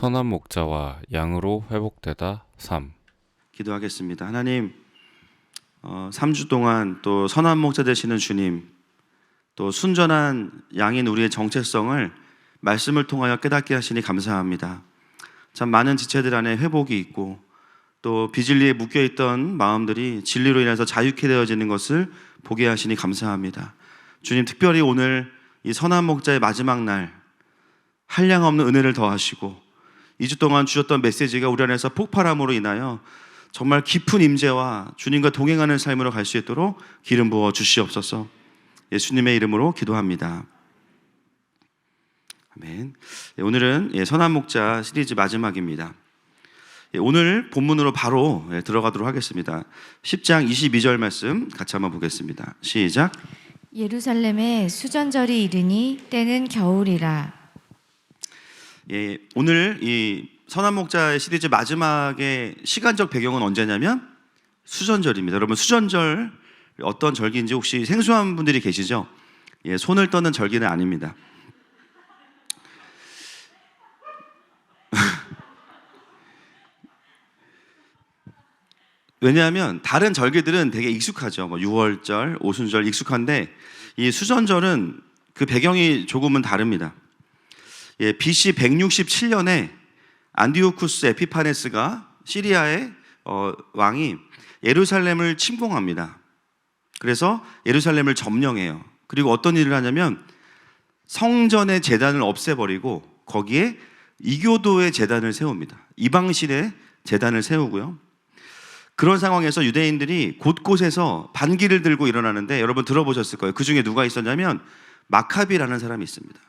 선한 목자와 양으로 회복되다 3. 기도하겠습니다. 하나님, 3주 동안 또 선한 목자 되시는 주님, 또 순전한 양인 우리의 정체성을 말씀을 통하여 깨닫게 하시니 감사합니다. 참 많은 지체들 안에 회복이 있고 또 비진리에 묶여있던 마음들이 진리로 인해서 자유케 되어지는 것을 보게 하시니 감사합니다. 주님, 특별히 오늘 이 선한 목자의 마지막 날 한량없는 은혜를 더하시고 2주 동안 주셨던 메시지가 우리 안에서 폭발함으로 인하여 정말 깊은 임재와 주님과 동행하는 삶으로 갈 수 있도록 기름 부어 주시옵소서. 예수님의 이름으로 기도합니다. 아멘. 오늘은 선한 목자 시리즈 마지막입니다. 오늘 본문으로 바로 들어가도록 하겠습니다. 10장 22절 말씀 같이 한번 보겠습니다. 시작. 예루살렘에 수전절이 이르니 때는 겨울이라. 오늘 이 선한 목자의 시리즈 마지막의 시간적 배경은 언제냐면 수전절입니다. 여러분, 수전절 어떤 절기인지 혹시 생소한 분들이 계시죠? 손을 떠는 절기는 아닙니다. 왜냐하면 다른 절기들은 되게 익숙하죠. 6월절, 오순절 익숙한데 이 수전절은 그 배경이 조금은 다릅니다. BC 167년에 안디오쿠스 에피파네스가 시리아의 왕이 예루살렘을 침공합니다. 그래서 예루살렘을 점령해요. 그리고 어떤 일을 하냐면 성전의 제단을 없애버리고 거기에 이교도의 제단을 세웁니다. 이방신의 제단을 세우고요. 그런 상황에서 유대인들이 곳곳에서 반기를 들고 일어나는데 여러분 들어보셨을 거예요. 그 중에 누가 있었냐면 마카비라는 사람이 있습니다.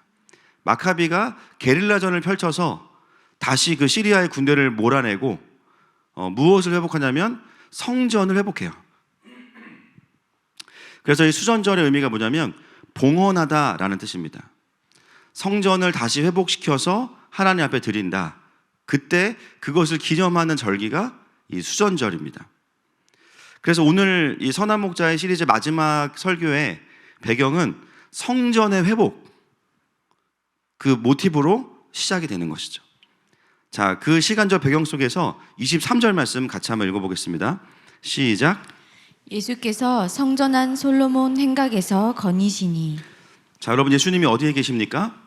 마카비가 게릴라전을 펼쳐서 다시 그 시리아의 군대를 몰아내고 무엇을 회복하냐면 성전을 회복해요. 그래서 이 수전절의 의미가 뭐냐면 봉헌하다라는 뜻입니다. 성전을 다시 회복시켜서 하나님 앞에 드린다. 그때 그것을 기념하는 절기가 이 수전절입니다. 그래서 오늘 이 선한 목자의 시리즈 마지막 설교의 배경은 성전의 회복, 그 모티브로 시작이 되는 것이죠. 자, 그 시간적 배경 속에서 23절 말씀 같이 한번 읽어보겠습니다. 시작. 예수께서 성전한 솔로몬 행각에서 거니시니. 자, 여러분, 예수님이 어디에 계십니까?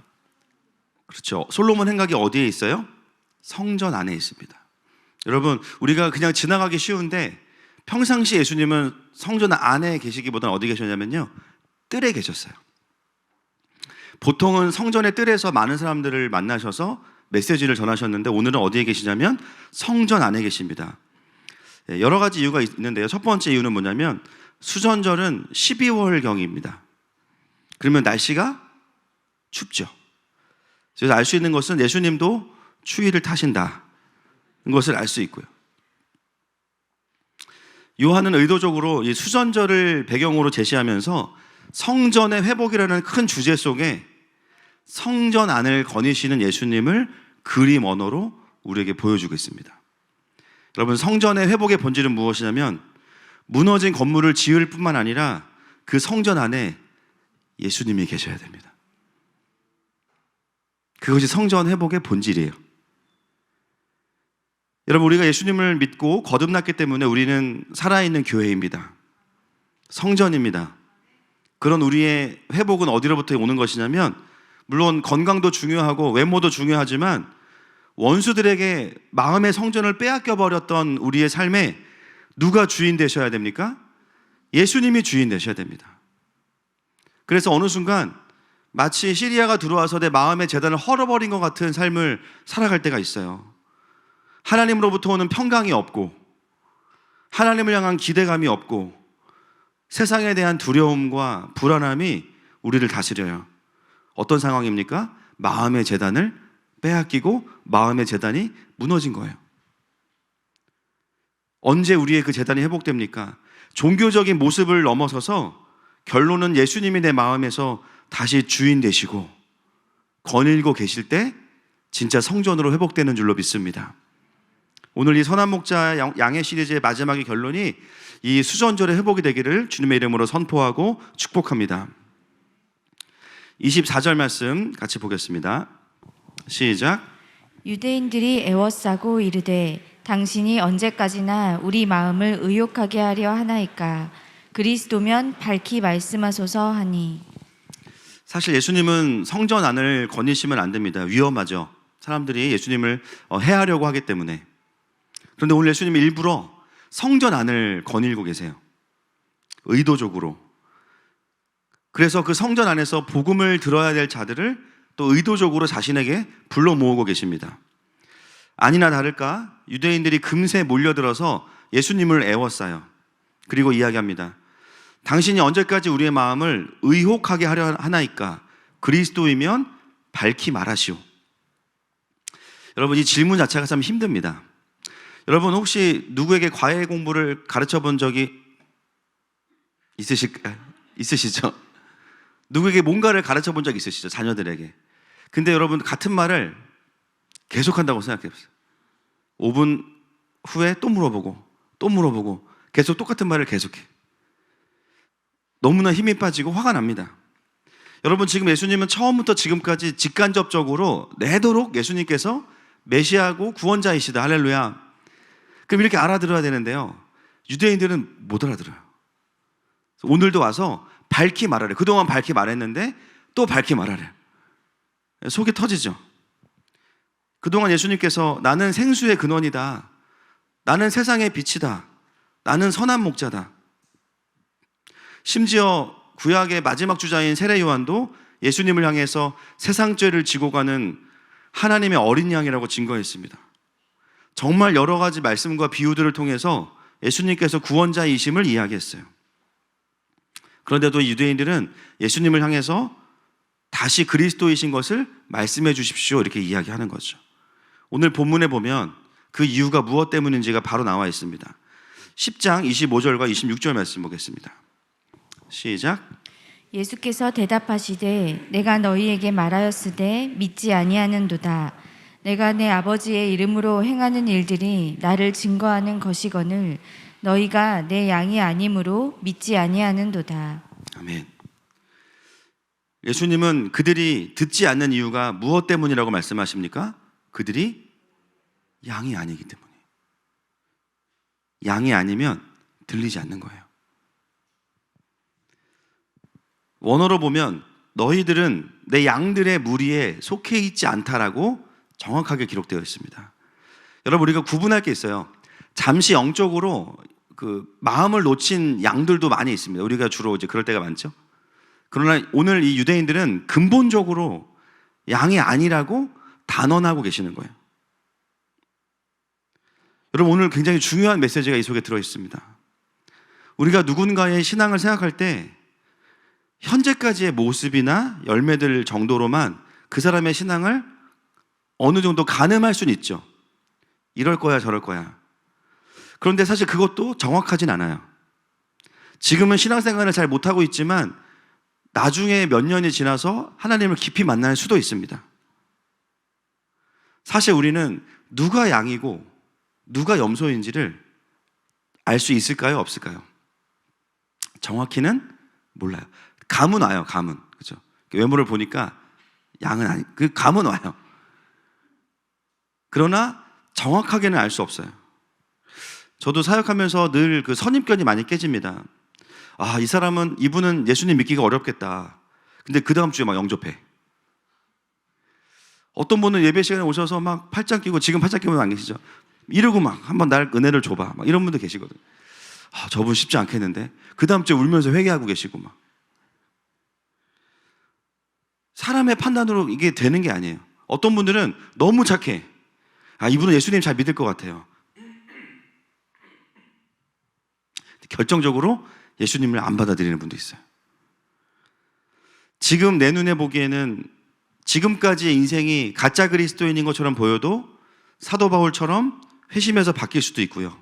그렇죠. 솔로몬 행각이 어디에 있어요? 성전 안에 있습니다. 여러분, 우리가 그냥 지나가기 쉬운데 평상시 예수님은 성전 안에 계시기보다는 어디 계셨냐면요, 뜰에 계셨어요. 보통은 성전의 뜰에서 많은 사람들을 만나셔서 메시지를 전하셨는데 오늘은 어디에 계시냐면 성전 안에 계십니다. 여러 가지 이유가 있는데요. 첫 번째 이유는 뭐냐면 수전절은 12월경입니다. 그러면 날씨가 춥죠. 그래서 알 수 있는 것은 예수님도 추위를 타신다는 것을 알 수 있고요. 요한은 의도적으로 이 수전절을 배경으로 제시하면서 성전의 회복이라는 큰 주제 속에 성전 안을 거니시는 예수님을 그림 언어로 우리에게 보여주고 있습니다. 여러분, 성전의 회복의 본질은 무엇이냐면 무너진 건물을 지을 뿐만 아니라 그 성전 안에 예수님이 계셔야 됩니다. 그것이 성전 회복의 본질이에요. 여러분, 우리가 예수님을 믿고 거듭났기 때문에 우리는 살아있는 교회입니다. 성전입니다. 그런 우리의 회복은 어디로부터 오는 것이냐면 물론 건강도 중요하고 외모도 중요하지만 원수들에게 마음의 성전을 빼앗겨 버렸던 우리의 삶에 누가 주인 되셔야 됩니까? 예수님이 주인 되셔야 됩니다. 그래서 어느 순간 마치 시리아가 들어와서 내 마음의 제단을 헐어버린 것 같은 삶을 살아갈 때가 있어요. 하나님으로부터 오는 평강이 없고 하나님을 향한 기대감이 없고 세상에 대한 두려움과 불안함이 우리를 다스려요. 어떤 상황입니까? 마음의 제단을 빼앗기고 마음의 제단이 무너진 거예요. 언제 우리의 그 제단이 회복됩니까? 종교적인 모습을 넘어서서 결론은 예수님이 내 마음에서 다시 주인 되시고 거닐고 계실 때 진짜 성전으로 회복되는 줄로 믿습니다. 오늘 이 선한 목자 양의 시리즈의 마지막의 결론이 이 수전절의 회복이 되기를 주님의 이름으로 선포하고 축복합니다. 24절 말씀 같이 보겠습니다. 시작. 유대인들이 애워싸고 이르되 당신이 언제까지나 우리 마음을 의욕하게 하려 하나이까. 그리스도면 밝히 말씀하소서 하니. 사실 예수님은 성전 안을 거니시면 안 됩니다. 위험하죠. 사람들이 예수님을 해하려고 하기 때문에. 그런데 오늘 예수님이 일부러 성전 안을 거닐고 계세요. 의도적으로. 그래서 그 성전 안에서 복음을 들어야 될 자들을 또 의도적으로 자신에게 불러 모으고 계십니다. 아니나 다를까 유대인들이 금세 몰려들어서 예수님을 애워싸요. 그리고 이야기합니다. 당신이 언제까지 우리의 마음을 의혹하게 하려 하나이까? 그리스도이면 밝히 말하시오. 여러분, 이 질문 자체가 참 힘듭니다. 여러분, 혹시 누구에게 과외 공부를 가르쳐 본 적이 있으시죠? 누구에게 뭔가를 가르쳐 본 적 있으시죠? 자녀들에게. 근데 여러분, 같은 말을 계속한다고 생각해 보세요. 5분 후에 또 물어보고 계속 똑같은 말을 계속해. 너무나 힘이 빠지고 화가 납니다. 여러분, 지금 예수님은 처음부터 지금까지 직간접적으로 내도록 예수님께서 메시아고 구원자이시다. 할렐루야. 그럼 이렇게 알아들어야 되는데요, 유대인들은 못 알아들어요. 오늘도 와서 밝히 말하래. 그동안 밝히 말했는데 또 밝히 말하래. 속이 터지죠. 그동안 예수님께서 나는 생수의 근원이다, 나는 세상의 빛이다, 나는 선한 목자다. 심지어 구약의 마지막 주자인 세례 요한도 예수님을 향해서 세상 죄를 지고 가는 하나님의 어린 양이라고 증거했습니다. 정말 여러 가지 말씀과 비유들을 통해서 예수님께서 구원자이심을 이야기했어요. 그런데도 유대인들은 예수님을 향해서 다시 그리스도이신 것을 말씀해 주십시오 이렇게 이야기하는 거죠. 오늘 본문에 보면 그 이유가 무엇 때문인지가 바로 나와 있습니다. 10장 25절과 26절 말씀 보겠습니다. 시작. 예수께서 대답하시되 내가 너희에게 말하였으되 믿지 아니하는도다. 내가 내 아버지의 이름으로 행하는 일들이 나를 증거하는 것이거늘 너희가 내 양이 아니므로 믿지 아니하는도다. 아멘. 예수님은 그들이 듣지 않는 이유가 무엇 때문이라고 말씀하십니까? 그들이 양이 아니기 때문에. 양이 아니면 들리지 않는 거예요. 원어로 보면 너희들은 내 양들의 무리에 속해 있지 않다라고 정확하게 기록되어 있습니다. 여러분, 우리가 구분할 게 있어요. 잠시 영적으로 그 마음을 놓친 양들도 많이 있습니다. 우리가 주로 이제 그럴 때가 많죠. 그러나 오늘 이 유대인들은 근본적으로 양이 아니라고 단언하고 계시는 거예요. 여러분, 오늘 굉장히 중요한 메시지가 이 속에 들어 있습니다. 우리가 누군가의 신앙을 생각할 때 현재까지의 모습이나 열매들 정도로만 그 사람의 신앙을 어느 정도 가늠할 수는 있죠. 이럴 거야 저럴 거야. 그런데 사실 그것도 정확하진 않아요. 지금은 신앙생활을 잘 못하고 있지만 나중에 몇 년이 지나서 하나님을 깊이 만날 수도 있습니다. 사실 우리는 누가 양이고 누가 염소인지를 알 수 있을까요? 없을까요? 정확히는 몰라요. 감은 와요. 감은. 그렇죠? 외모를 보니까 양은 아니, 그 감은 와요. 그러나 정확하게는 알 수 없어요. 저도 사역하면서 늘 그 선입견이 많이 깨집니다. 아, 이분은 예수님 믿기가 어렵겠다. 근데 그 다음 주에 막 영접해. 어떤 분은 예배 시간에 오셔서 막 팔짱 끼고, 지금 팔짱 끼고 안 계시죠? 이러고 막 한번 날 은혜를 줘봐. 막 이런 분도 계시거든. 아, 저분 쉽지 않겠는데? 그 다음 주에 울면서 회개하고 계시고 막. 사람의 판단으로 이게 되는 게 아니에요. 어떤 분들은 너무 착해. 아, 이분은 예수님 잘 믿을 것 같아요. 결정적으로 예수님을 안 받아들이는 분도 있어요. 지금 내 눈에 보기에는 지금까지의 인생이 가짜 그리스도인인 것처럼 보여도 사도 바울처럼 회심해서 바뀔 수도 있고요.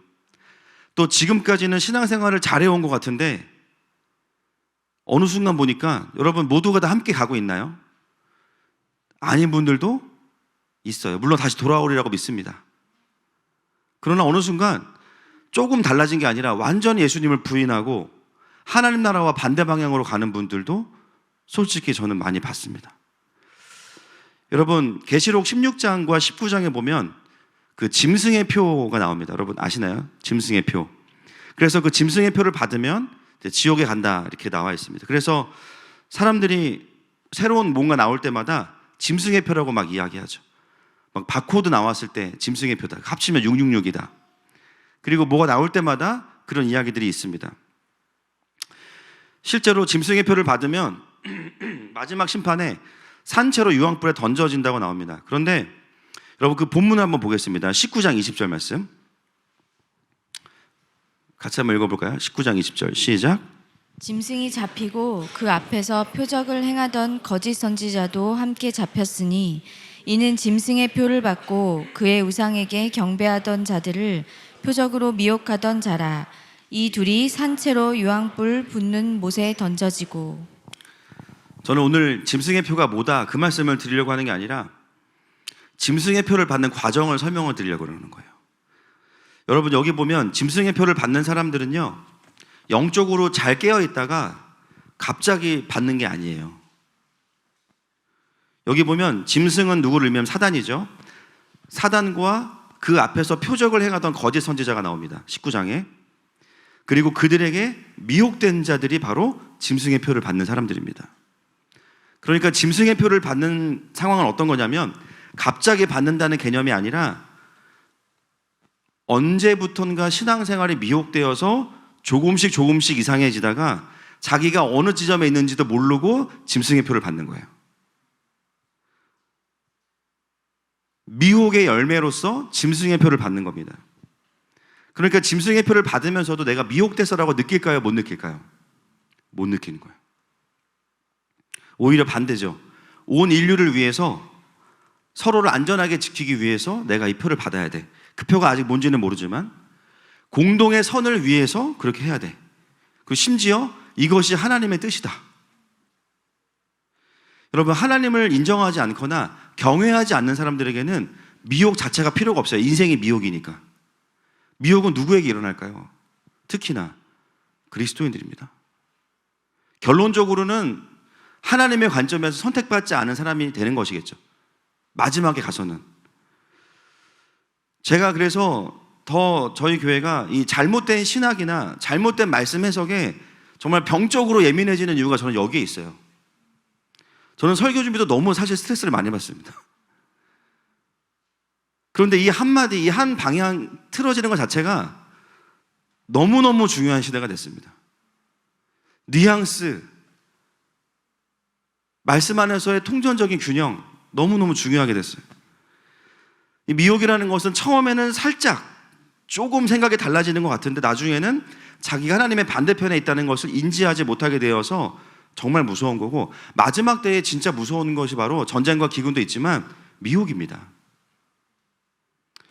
또 지금까지는 신앙생활을 잘해온 것 같은데 어느 순간 보니까 여러분 모두가 다 함께 가고 있나요? 아닌 분들도 있어요. 물론 다시 돌아오리라고 믿습니다. 그러나 어느 순간 조금 달라진 게 아니라 완전히 예수님을 부인하고 하나님 나라와 반대 방향으로 가는 분들도 솔직히 저는 많이 봤습니다. 여러분 계시록 16장과 19장에 보면 그 짐승의 표가 나옵니다. 여러분 아시나요? 짐승의 표. 그래서 그 짐승의 표를 받으면 이제 지옥에 간다 이렇게 나와 있습니다. 그래서 사람들이 새로운 뭔가 나올 때마다 짐승의 표라고 막 이야기하죠. 막 바코드 나왔을 때 짐승의 표다. 합치면 666이다. 그리고 뭐가 나올 때마다 그런 이야기들이 있습니다. 실제로 짐승의 표를 받으면 마지막 심판에 산채로 유황불에 던져진다고 나옵니다. 그런데 여러분 그 본문을 한번 보겠습니다. 19장 20절 말씀 같이 한번 읽어볼까요? 19장 20절 시작. 짐승이 잡히고 그 앞에서 표적을 행하던 거짓 선지자도 함께 잡혔으니 이는 짐승의 표를 받고 그의 우상에게 경배하던 자들을 표적으로 미혹하던 자라. 이 둘이 산채로 유황불 붙는 못에 던져지고. 저는 오늘 짐승의 표가 뭐다 그 말씀을 드리려고 하는 게 아니라 짐승의 표를 받는 과정을 설명을 드리려고 그러는 거예요. 여러분 여기 보면 짐승의 표를 받는 사람들은요 영적으로 잘 깨어 있다가 갑자기 받는 게 아니에요. 여기 보면 짐승은 누구를 의미하면 사단이죠. 사단과 그 앞에서 표적을 행하던 거짓 선지자가 나옵니다. 19장에. 그리고 그들에게 미혹된 자들이 바로 짐승의 표를 받는 사람들입니다. 그러니까 짐승의 표를 받는 상황은 어떤 거냐면 갑자기 받는다는 개념이 아니라 언제부턴가 신앙생활이 미혹되어서 조금씩 이상해지다가 자기가 어느 지점에 있는지도 모르고 짐승의 표를 받는 거예요. 미혹의 열매로서 짐승의 표를 받는 겁니다. 그러니까 짐승의 표를 받으면서도 내가 미혹돼서라고 느낄까요? 못 느낄까요? 못 느끼는 거예요. 오히려 반대죠. 온 인류를 위해서 서로를 안전하게 지키기 위해서 내가 이 표를 받아야 돼. 그 표가 아직 뭔지는 모르지만 공동의 선을 위해서 그렇게 해야 돼. 그리고 심지어 이것이 하나님의 뜻이다. 여러분 하나님을 인정하지 않거나 경외하지 않는 사람들에게는 미혹 자체가 필요가 없어요. 인생이 미혹이니까. 미혹은 누구에게 일어날까요? 특히나 그리스도인들입니다. 결론적으로는 하나님의 관점에서 선택받지 않은 사람이 되는 것이겠죠. 마지막에 가서는. 제가 그래서 더 저희 교회가 이 잘못된 신학이나 잘못된 말씀 해석에 정말 병적으로 예민해지는 이유가 저는 여기에 있어요. 저는 설교 준비도 너무 사실 스트레스를 많이 받습니다. 그런데 이 한마디, 이 한 방향 틀어지는 것 자체가 너무너무 중요한 시대가 됐습니다. 뉘앙스, 말씀 안에서의 통전적인 균형, 너무너무 중요하게 됐어요. 이 미혹이라는 것은 처음에는 살짝, 조금 생각이 달라지는 것 같은데 나중에는 자기가 하나님의 반대편에 있다는 것을 인지하지 못하게 되어서 정말 무서운 거고, 마지막 때에 진짜 무서운 것이 바로 전쟁과 기근도 있지만 미혹입니다.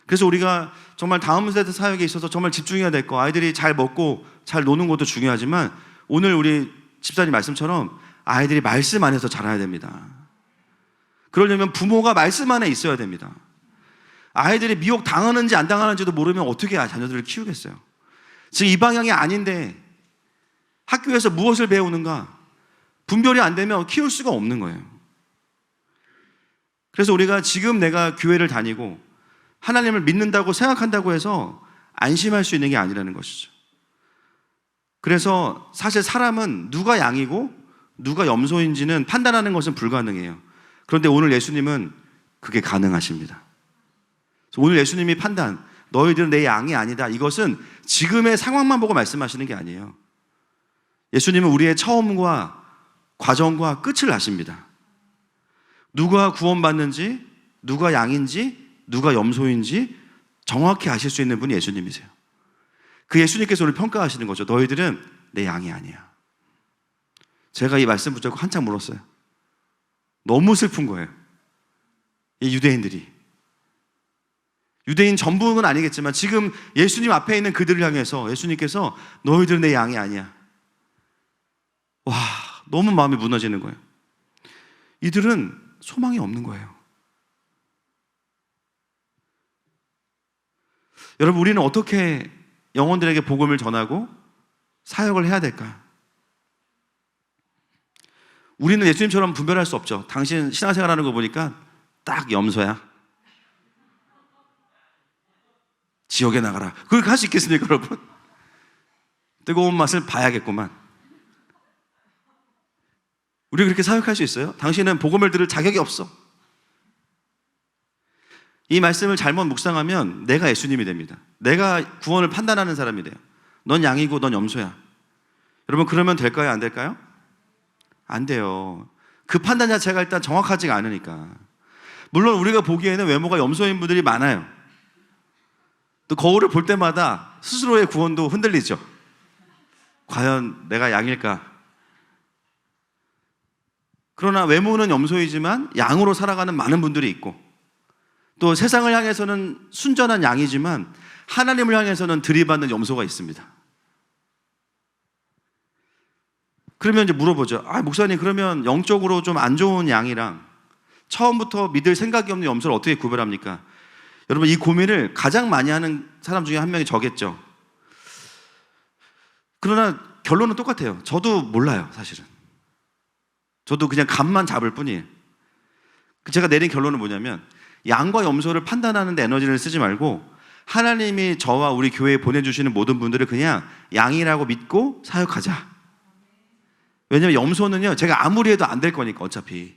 그래서 우리가 정말 다음 세대 사역에 있어서 정말 집중해야 될 거, 아이들이 잘 먹고 잘 노는 것도 중요하지만 오늘 우리 집사님 말씀처럼 아이들이 말씀 안에서 자라야 됩니다. 그러려면 부모가 말씀 안에 있어야 됩니다. 아이들이 미혹 당하는지 안 당하는지도 모르면 어떻게 자녀들을 키우겠어요? 지금 이 방향이 아닌데 학교에서 무엇을 배우는가 분별이 안 되면 키울 수가 없는 거예요. 그래서 우리가 지금 내가 교회를 다니고 하나님을 믿는다고 생각한다고 해서 안심할 수 있는 게 아니라는 것이죠. 그래서 사실 사람은 누가 양이고 누가 염소인지는 판단하는 것은 불가능해요. 그런데 오늘 예수님은 그게 가능하십니다. 오늘 예수님이 판단, 너희들은 내 양이 아니다, 이것은 지금의 상황만 보고 말씀하시는 게 아니에요. 예수님은 우리의 처음과 과정과 끝을 아십니다. 누가 구원받는지, 누가 양인지, 누가 염소인지 정확히 아실 수 있는 분이 예수님이세요. 그 예수님께서 오늘 평가하시는 거죠. 너희들은 내 양이 아니야. 제가 이 말씀 붙잡고 한참 울었어요. 너무 슬픈 거예요. 이 유대인들이. 유대인 전부는 아니겠지만 지금 예수님 앞에 있는 그들을 향해서 예수님께서 너희들은 내 양이 아니야. 와, 너무 마음이 무너지는 거예요. 이들은 소망이 없는 거예요. 여러분, 우리는 어떻게 영혼들에게 복음을 전하고 사역을 해야 될까? 우리는 예수님처럼 분별할 수 없죠. 당신 신앙생활하는 거 보니까 딱 염소야. 지옥에 나가라. 그렇게 할 수 있겠습니까, 여러분? 뜨거운 맛을 봐야겠구만. 우리 그렇게 사역할 수 있어요? 당신은 복음을 들을 자격이 없어. 이 말씀을 잘못 묵상하면 내가 예수님이 됩니다. 내가 구원을 판단하는 사람이 돼요. 넌 양이고 넌 염소야. 여러분, 그러면 될까요? 안 될까요? 안 돼요. 그 판단 자체가 일단 정확하지가 않으니까. 물론 우리가 보기에는 외모가 염소인 분들이 많아요. 또 거울을 볼 때마다 스스로의 구원도 흔들리죠. 과연 내가 양일까? 그러나 외모는 염소이지만 양으로 살아가는 많은 분들이 있고, 또 세상을 향해서는 순전한 양이지만 하나님을 향해서는 들이받는 염소가 있습니다. 그러면 이제 물어보죠. 목사님, 그러면 영적으로 좀 안 좋은 양이랑 처음부터 믿을 생각이 없는 염소를 어떻게 구별합니까? 여러분, 이 고민을 가장 많이 하는 사람 중에 한 명이 저겠죠. 그러나 결론은 똑같아요. 저도 몰라요, 사실은. 저도 그냥 감만 잡을 뿐이에요. 제가 내린 결론은 뭐냐면, 양과 염소를 판단하는 데 에너지를 쓰지 말고 하나님이 저와 우리 교회에 보내주시는 모든 분들을 그냥 양이라고 믿고 사역하자. 왜냐면 염소는요, 제가 아무리 해도 안 될 거니까. 어차피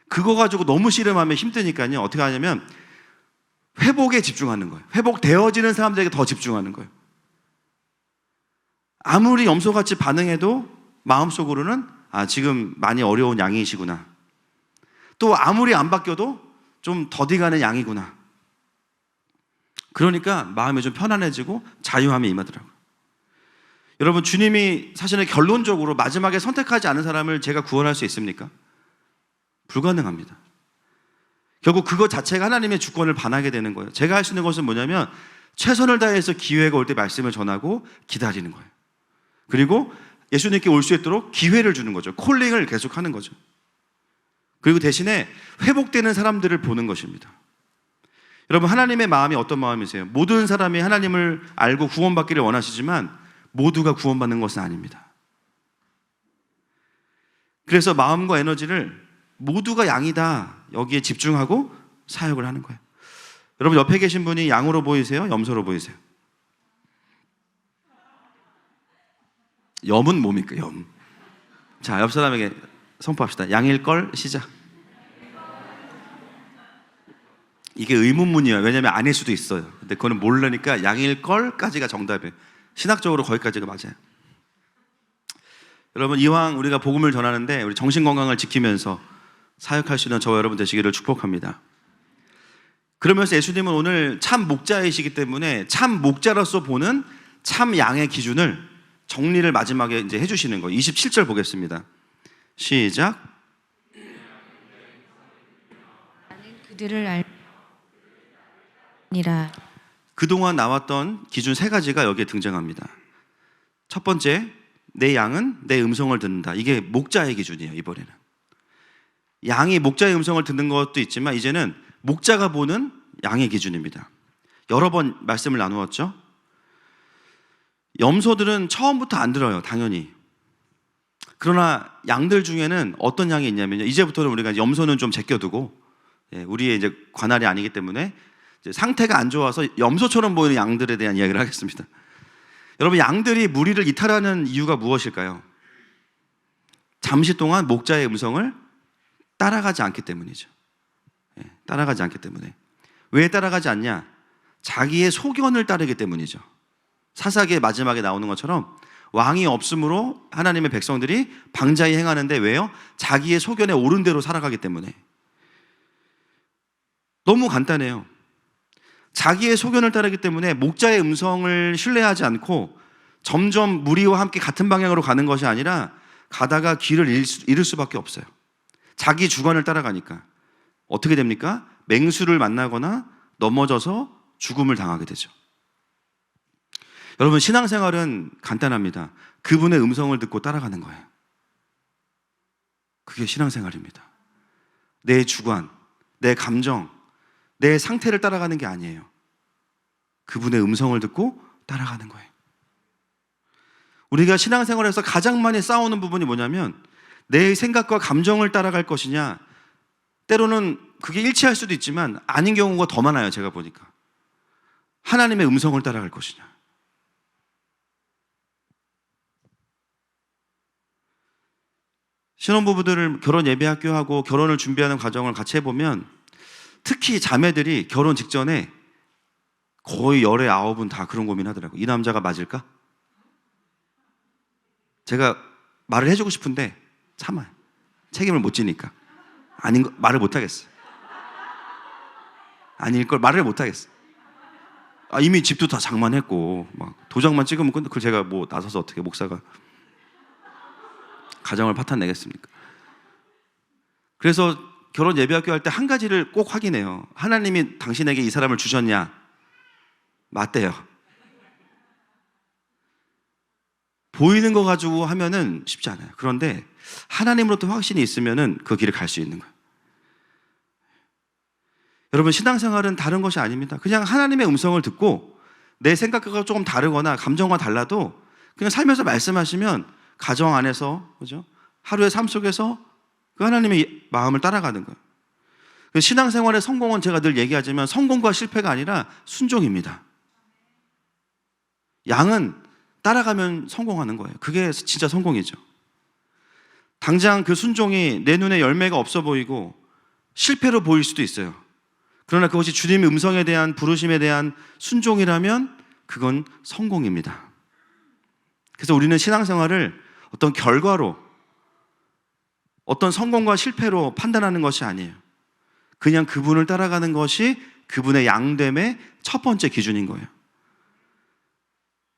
그거 가지고 너무 씨름하면 힘드니까요. 어떻게 하냐면 회복에 집중하는 거예요. 회복되어지는 사람들에게 더 집중하는 거예요. 아무리 염소같이 반응해도 마음속으로는 지금 많이 어려운 양이시구나. 또 아무리 안 바뀌어도 좀 더디가는 양이구나. 그러니까 마음이 좀 편안해지고 자유함이 임하더라고요. 여러분, 주님이 사실은 결론적으로 마지막에 선택하지 않은 사람을 제가 구원할 수 있습니까? 불가능합니다. 결국 그것 자체가 하나님의 주권을 반하게 되는 거예요. 제가 할 수 있는 것은 뭐냐면 최선을 다해서 기회가 올 때 말씀을 전하고 기다리는 거예요. 그리고 예수님께 올 수 있도록 기회를 주는 거죠. 콜링을 계속하는 거죠. 그리고 대신에 회복되는 사람들을 보는 것입니다. 여러분, 하나님의 마음이 어떤 마음이세요? 모든 사람이 하나님을 알고 구원받기를 원하시지만 모두가 구원받는 것은 아닙니다. 그래서 마음과 에너지를 모두가 양이다, 여기에 집중하고 사역을 하는 거예요. 여러분, 옆에 계신 분이 양으로 보이세요? 염소로 보이세요? 염은 뭡니까? 염. 자, 옆 사람에게 선포합시다. 양일걸. 시작. 이게 의문문이에요. 왜냐하면 아닐 수도 있어요. 근데 그거는 모르니까 양일걸까지가 정답이에요. 신학적으로 거기까지가 맞아요. 여러분, 이왕 우리가 복음을 전하는데 우리 정신 건강을 지키면서 사역할 수 있는 저와 여러분 되시기를 축복합니다. 그러면서 예수님은 오늘 참 목자이시기 때문에 참 목자로서 보는 참 양의 기준을 정리를 마지막에 이제 해주시는 거예요. 27절 보겠습니다. 시작. 그들을 알니라. 그동안 나왔던 기준 3가지가 여기에 등장합니다. 첫 번째, 내 양은 내 음성을 듣는다. 이게 목자의 기준이에요. 이번에는 양이 목자의 음성을 듣는 것도 있지만 이제는 목자가 보는 양의 기준입니다. 여러 번 말씀을 나누었죠. 염소들은 처음부터 안 들어요, 당연히. 그러나 양들 중에는 어떤 양이 있냐면요, 이제부터는 우리가 염소는 좀 제껴두고, 우리의 이제 관할이 아니기 때문에 이제 상태가 안 좋아서 염소처럼 보이는 양들에 대한 이야기를 하겠습니다. 여러분, 양들이 무리를 이탈하는 이유가 무엇일까요? 잠시 동안 목자의 음성을 따라가지 않기 때문이죠. 따라가지 않기 때문에. 왜 따라가지 않냐? 자기의 소견을 따르기 때문이죠. 사사기의 마지막에 나오는 것처럼 왕이 없으므로 하나님의 백성들이 방자히 행하는데 왜요? 자기의 소견에 옳은 대로 살아가기 때문에. 너무 간단해요. 자기의 소견을 따르기 때문에 목자의 음성을 신뢰하지 않고 점점 무리와 함께 같은 방향으로 가는 것이 아니라 가다가 길을 잃을 수밖에 없어요. 자기 주관을 따라가니까 어떻게 됩니까? 맹수를 만나거나 넘어져서 죽음을 당하게 되죠. 여러분, 신앙생활은 간단합니다. 그분의 음성을 듣고 따라가는 거예요. 그게 신앙생활입니다. 내 주관, 내 감정, 내 상태를 따라가는 게 아니에요. 그분의 음성을 듣고 따라가는 거예요. 우리가 신앙생활에서 가장 많이 싸우는 부분이 뭐냐면 내 생각과 감정을 따라갈 것이냐, 때로는 그게 일치할 수도 있지만 아닌 경우가 더 많아요. 제가 보니까. 하나님의 음성을 따라갈 것이냐. 신혼부부들을 결혼 예비학교하고 결혼을 준비하는 과정을 같이 해보면 특히 자매들이 결혼 직전에 거의 열의 9은 다 그런 고민하더라고요. 이 남자가 맞을까? 제가 말을 해주고 싶은데 참아요. 책임을 못 지니까. 아닌 거 말을 못 하겠어요. 아닐 걸 말을 못 하겠어요. 이미 집도 다 장만했고 막 도장만 찍으면 끝. 그걸 제가 뭐 나서서 어떻게 목사가 가정을 파탄내겠습니까? 그래서 결혼 예비학교 할 때 한 가지를 꼭 확인해요. 하나님이 당신에게 이 사람을 주셨냐? 맞대요. 보이는 거 가지고 하면은 쉽지 않아요. 그런데 하나님으로부터 확신이 있으면은 그 길을 갈 수 있는 거예요. 여러분, 신앙생활은 다른 것이 아닙니다. 그냥 하나님의 음성을 듣고 내 생각과 조금 다르거나 감정과 달라도 그냥 살면서 말씀하시면 가정 안에서, 그죠? 하루의 삶 속에서 그 하나님의 마음을 따라가는 거예요. 신앙생활의 성공은 제가 늘 얘기하지만 성공과 실패가 아니라 순종입니다. 양은 따라가면 성공하는 거예요. 그게 진짜 성공이죠. 당장 그 순종이 내 눈에 열매가 없어 보이고 실패로 보일 수도 있어요. 그러나 그것이 주님의 음성에 대한 부르심에 대한 순종이라면 그건 성공입니다. 그래서 우리는 신앙생활을 어떤 결과로, 어떤 성공과 실패로 판단하는 것이 아니에요. 그냥 그분을 따라가는 것이 그분의 양됨의 첫 번째 기준인 거예요.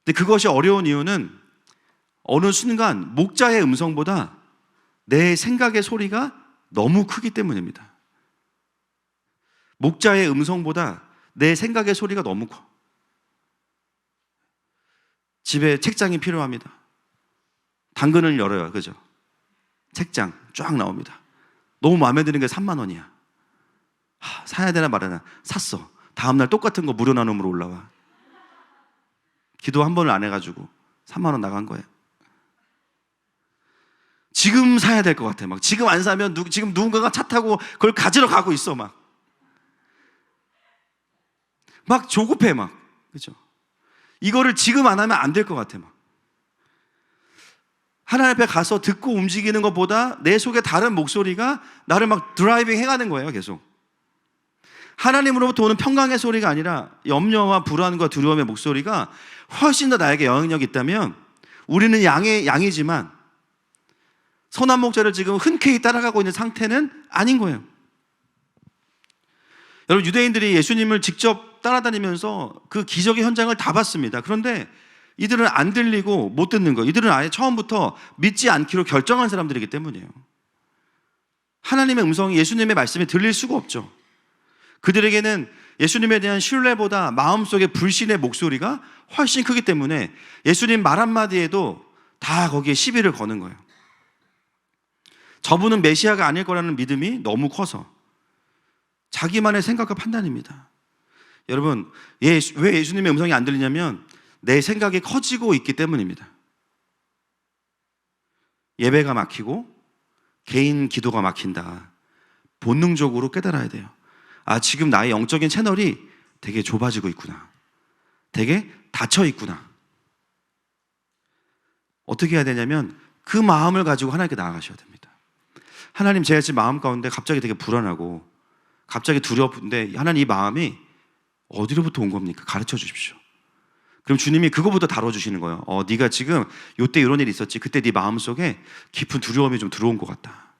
근데 그것이 어려운 이유는 어느 순간 목자의 음성보다 내 생각의 소리가 너무 크기 때문입니다. 목자의 음성보다 내 생각의 소리가 너무 커. 집에 책장이 필요합니다. 당근을 열어요. 그죠? 책장 쫙 나옵니다. 너무 마음에 드는 게 3만 원이야. 사야 되나 말아나. 샀어. 다음날 똑같은 거 무료 나눔으로 올라와. 기도 한 번을 안 해가지고 3만 원 나간 거예요. 지금 사야 될 것 같아. 막 지금 안 사면 지금 누군가가 차 타고 그걸 가지러 가고 있어. 막 조급해. 그죠? 이거를 지금 안 하면 안 될 것 같아. 하나님 앞에 가서 듣고 움직이는 것보다 내 속에 다른 목소리가 나를 막 드라이빙 해가는 거예요. 계속. 하나님으로부터 오는 평강의 소리가 아니라 염려와 불안과 두려움의 목소리가 훨씬 더 나에게 영향력이 있다면 우리는 양이지만 선한 목자를 지금 흔쾌히 따라가고 있는 상태는 아닌 거예요. 여러분, 유대인들이 예수님을 직접 따라다니면서 그 기적의 현장을 다 봤습니다. 그런데 이들은 안 들리고 못 듣는 거예요. 이들은 아예 처음부터 믿지 않기로 결정한 사람들이기 때문이에요. 하나님의 음성이, 예수님의 말씀이 들릴 수가 없죠. 그들에게는 예수님에 대한 신뢰보다 마음속의 불신의 목소리가 훨씬 크기 때문에 예수님 말 한마디에도 다 거기에 시비를 거는 거예요. 저분은 메시아가 아닐 거라는 믿음이 너무 커서 자기만의 생각과 판단입니다. 여러분, 왜 예수님의 음성이 안 들리냐면 내 생각이 커지고 있기 때문입니다. 예배가 막히고 개인 기도가 막힌다. 본능적으로 깨달아야 돼요. 지금 나의 영적인 채널이 되게 좁아지고 있구나. 되게 닫혀 있구나. 어떻게 해야 되냐면 그 마음을 가지고 하나님께 나아가셔야 됩니다. 하나님, 제가 지금 마음 가운데 갑자기 되게 불안하고 갑자기 두렵은데 하나님, 이 마음이 어디로부터 온 겁니까? 가르쳐 주십시오. 그럼 주님이 그거부터 다뤄주시는 거예요. 네가 지금 요때 이런 일이 있었지. 그때 네 마음속에 깊은 두려움이 좀 들어온 것 같다.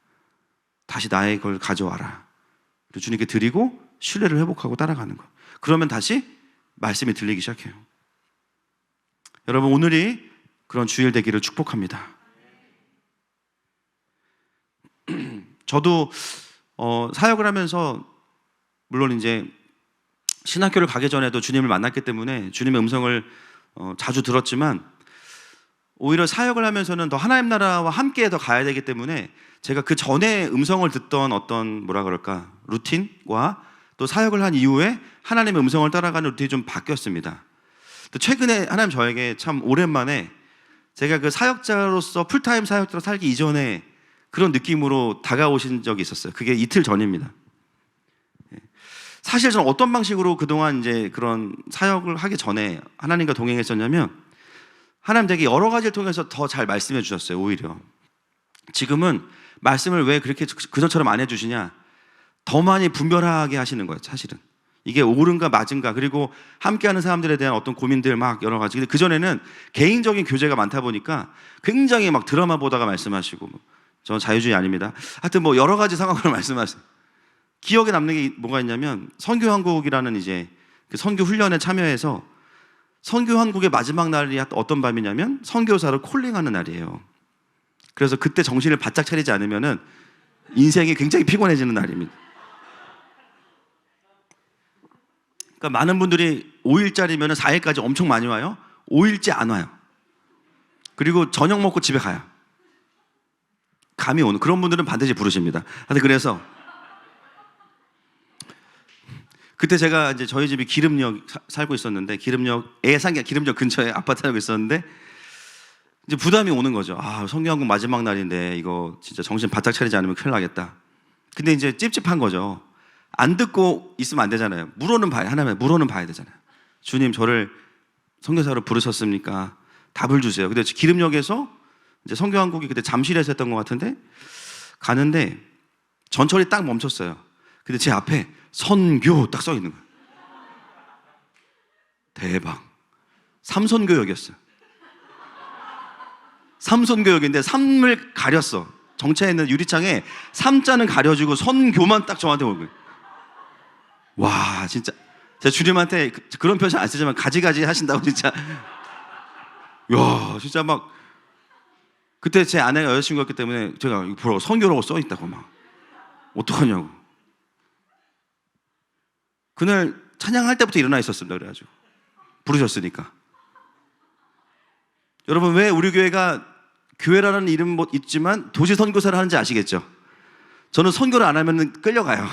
다시 나의 걸 가져와라. 주님께 드리고 신뢰를 회복하고 따라가는 거예요. 그러면 다시 말씀이 들리기 시작해요. 여러분, 오늘이 그런 주일 되기를 축복합니다. 저도 사역을 하면서 물론 이제 신학교를 가기 전에도 주님을 만났기 때문에 주님의 음성을 자주 들었지만 오히려 사역을 하면서는 더 하나님 나라와 함께 더 가야 되기 때문에 제가 그 전에 음성을 듣던 어떤 루틴과 또 사역을 한 이후에 하나님의 음성을 따라가는 루틴이 좀 바뀌었습니다. 또 최근에 하나님 저에게 참 오랜만에 제가 그 사역자로서 풀타임 사역자로 살기 이전에 그런 느낌으로 다가오신 적이 있었어요. 그게 이틀 전입니다. 사실 저는 어떤 방식으로 그동안 이제 그런 사역을 하기 전에 하나님과 동행했었냐면 하나님 되게 여러 가지를 통해서 더 잘 말씀해 주셨어요. 오히려 지금은 말씀을 왜 그렇게 그전처럼 안 해주시냐, 더 많이 분별하게 하시는 거예요. 사실은 이게 옳은가 맞은가, 그리고 함께하는 사람들에 대한 어떤 고민들 막 여러 가지. 근데 그전에는 개인적인 교제가 많다 보니까 굉장히 막 드라마 보다가 말씀하시고, 저는 자유주의 아닙니다. 하여튼 뭐 여러 가지 상황으로 말씀하세요. 기억에 남는 게 뭐가 있냐면 선교한국이라는 이제 그 선교 훈련에 참여해서 선교한국의 마지막 날이 어떤 밤이냐면 선교사로 콜링하는 날이에요. 그래서 그때 정신을 바짝 차리지 않으면은 인생이 굉장히 피곤해지는 날입니다. 그러니까 많은 분들이 5일짜리면 4일까지 엄청 많이 와요. 5일째 안 와요. 그리고 저녁 먹고 집에 가요. 감이 오는 그런 분들은 반드시 부르십니다. 하여튼 그래서 그때 제가 이제 저희 집이 기름역 살고 있었는데, 기름역에 산게 기름역 근처에 아파트 살고 있었는데 이제 부담이 오는 거죠. 아, 성교한국 마지막 날인데 이거 진짜 정신 바짝 차리지 않으면 큰일 나겠다. 근데 이제 찝찝한 거죠. 안 듣고 있으면 안 되잖아요. 물어는 봐야, 하나님 물어는 봐야 되잖아요. 주님, 저를 선교사로 부르셨습니까? 답을 주세요. 근데 기름역에서 이제 선교한국이 그때 잠실에서 했던 것 같은데 가는데 전철이 딱 멈췄어요. 근데 제 앞에 선교 딱 써 있는 거예요. 대박. 삼선교역이었어요. 삼선교역인데 3을 가렸어. 정차에 있는 유리창에 3자는 가려주고 선교만 딱 저한테 오는 거예요. 와, 진짜 제가 주님한테 그런 표현 안 쓰지만 가지가지 하신다고 진짜. 야, 진짜 막 그때 제 아내가 여자친구였기 때문에 제가 이거 보라고 선교라고 써 있다고 막 어떡하냐고. 그날 찬양할 때부터 일어나 있었습니다. 그래가지고 부르셨으니까. 여러분, 왜 우리 교회가 교회라는 이름 뭐 있지만 도시 선교사를 하는지 아시겠죠? 저는 선교를 안 하면 끌려가요.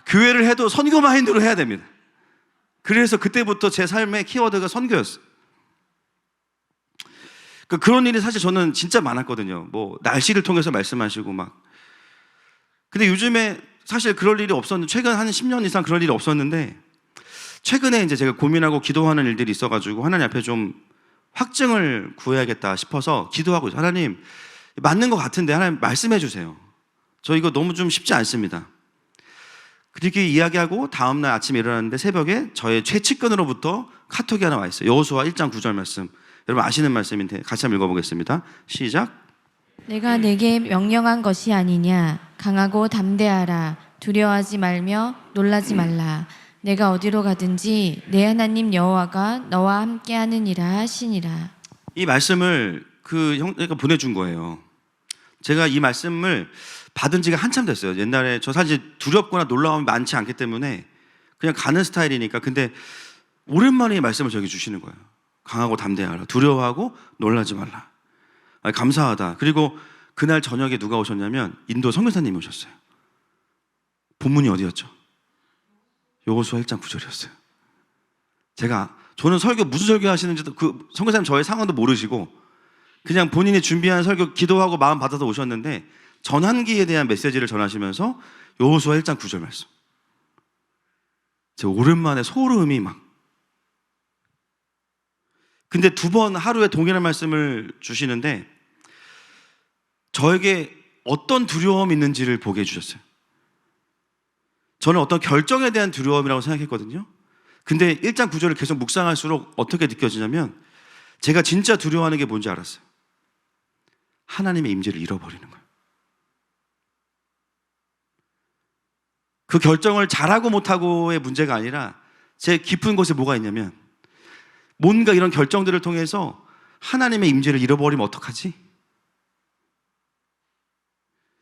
교회를 해도 선교 마인드로 해야 됩니다. 그래서 그때부터 제 삶의 키워드가 선교였어요. 그런 일이 사실 저는 진짜 많았거든요. 뭐 날씨를 통해서 말씀하시고 막. 근데 요즘에 사실 그럴 일이 없었는데, 최근 한 10년 이상 그럴 일이 없었는데 최근에 이제 제가 고민하고 기도하는 일들이 있어가지고 하나님 앞에 좀 확증을 구해야겠다 싶어서 기도하고 있어요. 하나님, 맞는 것 같은데 하나님 말씀해 주세요. 저 이거 너무 좀 쉽지 않습니다. 그렇게 이야기하고 다음날 아침에 일어났는데 새벽에 저의 최측근으로부터 카톡이 하나 와 있어요. 여호수아 1장 9절 말씀. 여러분 아시는 말씀인데 같이 한번 읽어보겠습니다. 시작. 내가 내게 명령한 것이 아니냐. 강하고 담대하라. 두려워하지 말며 놀라지 말라. 내가 어디로 가든지 내 하나님 여호와가 너와 함께하느니라 하시니라. 이 말씀을 그 형제가 보내준 거예요. 제가 이 말씀을 받은 지가 한참 됐어요. 옛날에 저 사실 두렵거나 놀라움이 많지 않기 때문에 그냥 가는 스타일이니까. 근데 오랜만에 이 말씀을 저에게 주시는 거예요. 강하고 담대하라. 두려워하고 놀라지 말라. 아니, 감사하다. 그리고 그날 저녁에 누가 오셨냐면 인도 선교사님이 오셨어요. 본문이 어디였죠? 여호수아 1장 9절이었어요. 저는 설교 무슨 설교 하시는지도 그 선교사님 저의 상황도 모르시고 그냥 본인이 준비한 설교 기도하고 마음 받아서 오셨는데 전환기에 대한 메시지를 전하시면서 여호수아 1장 9절 말씀. 제가 오랜만에 소름이 막. 근데 2번 하루에 동일한 말씀을 주시는데 저에게 어떤 두려움이 있는지를 보게 해주셨어요. 저는 어떤 결정에 대한 두려움이라고 생각했거든요. 근데 1장 9절을 계속 묵상할수록 어떻게 느껴지냐면 제가 진짜 두려워하는 게 뭔지 알았어요. 하나님의 임재를 잃어버리는 거예요. 그 결정을 잘하고 못하고의 문제가 아니라 제 깊은 곳에 뭐가 있냐면 뭔가 이런 결정들을 통해서 하나님의 임재를 잃어버리면 어떡하지?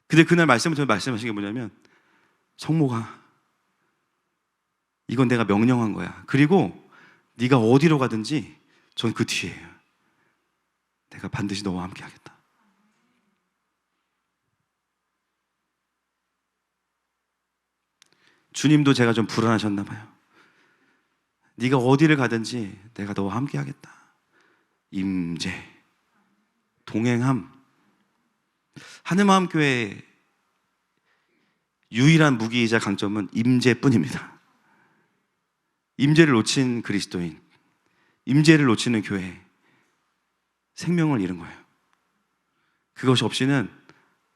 근데 그날 말씀을 통해 말씀하신 게 뭐냐면 성모가 이건 내가 명령한 거야. 그리고 네가 어디로 가든지 전 그 뒤에요. 내가 반드시 너와 함께 하겠다. 주님도 제가 좀 불안하셨나 봐요. 네가 어디를 가든지 내가 너와 함께 하겠다. 임재, 동행함. 하늘마음교회 유일한 무기이자 강점은 임재뿐입니다. 임재를 놓친 그리스도인, 임재를 놓치는 교회, 생명을 잃은 거예요. 그것이 없이는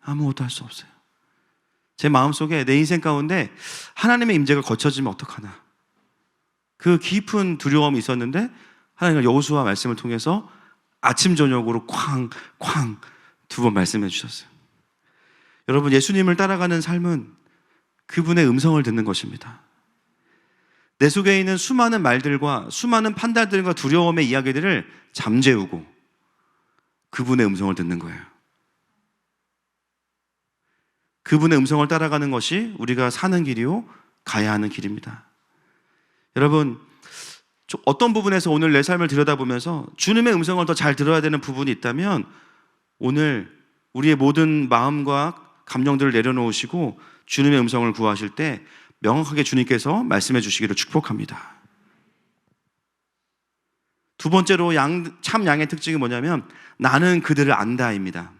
아무것도 할 수 없어요. 제 마음속에 내 인생 가운데 하나님의 임재가 거쳐지면 어떡하나, 그 깊은 두려움이 있었는데 하나님은 여호수아 말씀을 통해서 아침 저녁으로 쾅쾅 두 번 말씀해 주셨어요. 여러분, 예수님을 따라가는 삶은 그분의 음성을 듣는 것입니다. 내 속에 있는 수많은 말들과 수많은 판단들과 두려움의 이야기들을 잠재우고 그분의 음성을 듣는 거예요. 그분의 음성을 따라가는 것이 우리가 사는 길이요, 가야 하는 길입니다. 여러분, 어떤 부분에서 오늘 내 삶을 들여다보면서 주님의 음성을 더 잘 들어야 되는 부분이 있다면 오늘 우리의 모든 마음과 감정들을 내려놓으시고 주님의 음성을 구하실 때 명확하게 주님께서 말씀해 주시기를 축복합니다. 두 번째로 참 양의 특징이 뭐냐면 나는 그들을 안다입니다.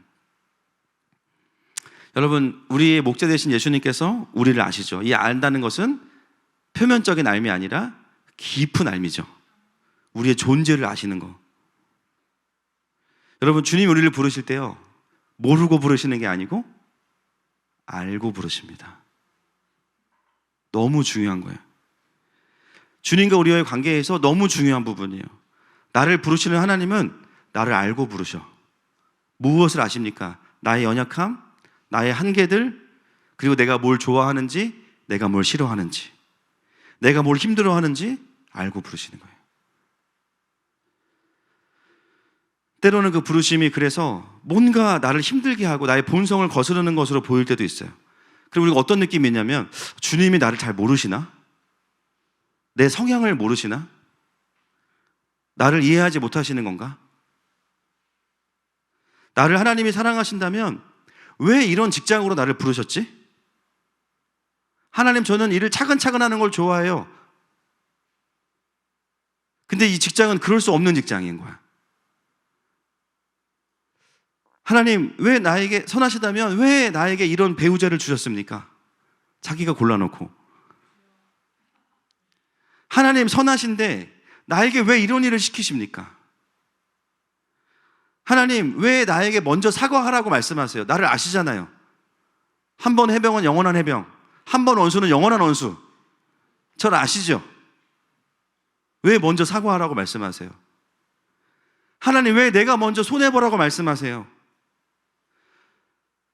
여러분, 우리의 목자 되신 예수님께서 우리를 아시죠? 이 안다는 것은 표면적인 알미 아니라 깊은 알미죠. 우리의 존재를 아시는 거. 여러분, 주님 우리를 부르실 때요, 모르고 부르시는 게 아니고 알고 부르십니다. 너무 중요한 거예요. 주님과 우리와의 관계에서 너무 중요한 부분이에요. 나를 부르시는 하나님은 나를 알고 부르셔. 무엇을 아십니까? 나의 연약함, 나의 한계들, 그리고 내가 뭘 좋아하는지, 내가 뭘 싫어하는지, 내가 뭘 힘들어하는지 알고 부르시는 거예요. 때로는 그 부르심이 그래서 뭔가 나를 힘들게 하고 나의 본성을 거스르는 것으로 보일 때도 있어요. 그리고 우리가 어떤 느낌이 있냐면 주님이 나를 잘 모르시나? 내 성향을 모르시나? 나를 이해하지 못하시는 건가? 나를 하나님이 사랑하신다면 왜 이런 직장으로 나를 부르셨지? 하나님, 저는 일을 차근차근 하는 걸 좋아해요. 근데 이 직장은 그럴 수 없는 직장인 거야. 하나님, 왜 나에게 선하시다면 왜 나에게 이런 배우자를 주셨습니까? 자기가 골라놓고. 하나님 선하신데 나에게 왜 이런 일을 시키십니까? 하나님, 왜 나에게 먼저 사과하라고 말씀하세요? 나를 아시잖아요. 한 번 해병은 영원한 해병, 한 번 원수는 영원한 원수. 저를 아시죠? 왜 먼저 사과하라고 말씀하세요? 하나님, 왜 내가 먼저 손해보라고 말씀하세요?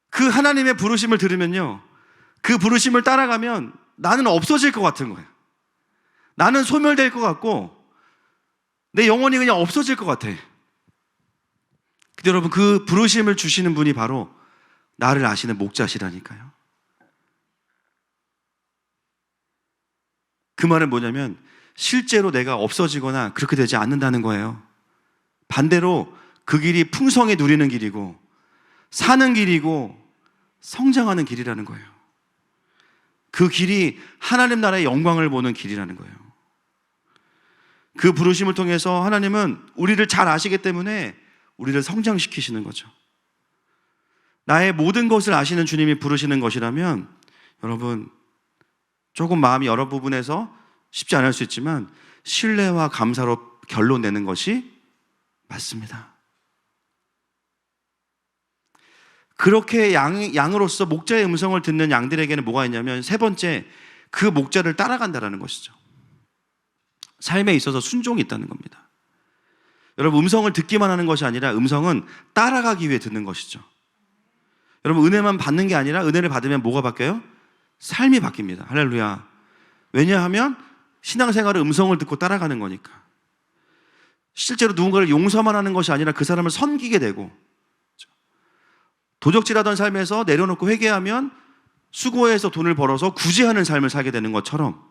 그 하나님의 부르심을 들으면요, 그 부르심을 따라가면 나는 없어질 것 같은 거예요. 나는 소멸될 것 같고 내 영혼이 그냥 없어질 것 같아. 근데 여러분, 그 부르심을 주시는 분이 바로 나를 아시는 목자시라니까요. 그 말은 뭐냐면 실제로 내가 없어지거나 그렇게 되지 않는다는 거예요. 반대로 그 길이 풍성히 누리는 길이고 사는 길이고 성장하는 길이라는 거예요. 그 길이 하나님 나라의 영광을 보는 길이라는 거예요. 그 부르심을 통해서 하나님은 우리를 잘 아시기 때문에 우리를 성장시키시는 거죠. 나의 모든 것을 아시는 주님이 부르시는 것이라면 여러분, 조금 마음이 여러 부분에서 쉽지 않을 수 있지만 신뢰와 감사로 결론 내는 것이 맞습니다. 그렇게 양으로서 목자의 음성을 듣는 양들에게는 뭐가 있냐면 세 번째, 그 목자를 따라간다라는 것이죠. 삶에 있어서 순종이 있다는 겁니다. 여러분, 음성을 듣기만 하는 것이 아니라 음성은 따라가기 위해 듣는 것이죠. 여러분, 은혜만 받는 게 아니라 은혜를 받으면 뭐가 바뀌어요? 삶이 바뀝니다. 할렐루야. 왜냐하면 신앙생활은 음성을 듣고 따라가는 거니까. 실제로 누군가를 용서만 하는 것이 아니라 그 사람을 섬기게 되고, 도적질하던 삶에서 내려놓고 회개하면 수고해서 돈을 벌어서 구제하는 삶을 살게 되는 것처럼,